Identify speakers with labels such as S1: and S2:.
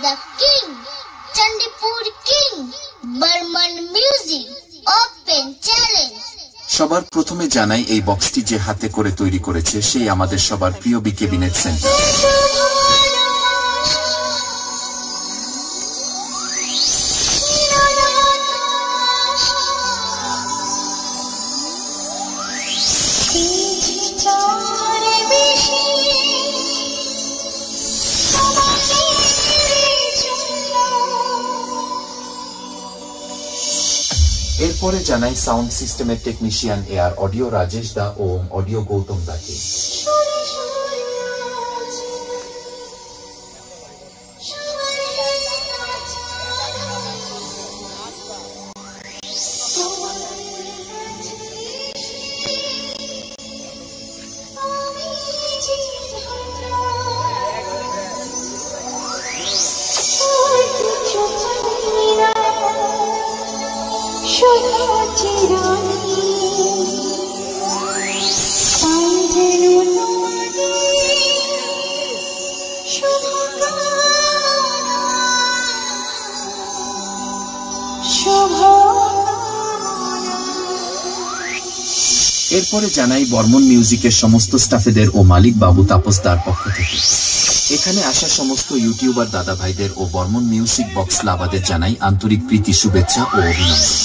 S1: the king, Chandipur king, Burman music, open challenge.
S2: সবার প্রথমে জানাই এই বক্সটি যে হাতে করে তৈরি করেছে সেই আমাদের সবার প্রিয় বিকে বিনেট সেন্টার। এরপরে জানাই সাউন্ড সিস্টেমের টেকনিশিয়ান এআর অডিও রাজেশ দা ও অডিও গৌতম দাকে। এরপরে জানাই বর্মন মিউজিকের সমস্ত স্টাফেদের ও মালিক বাবু তাপসদার পক্ষ থেকে এখানে আসা সমস্ত ইউটিউবার দাদা ভাইদের ও বর্মন মিউজিক বক্স লাভারদের জানাই আন্তরিক প্রীতি, শুভেচ্ছা ও অভিনন্দন।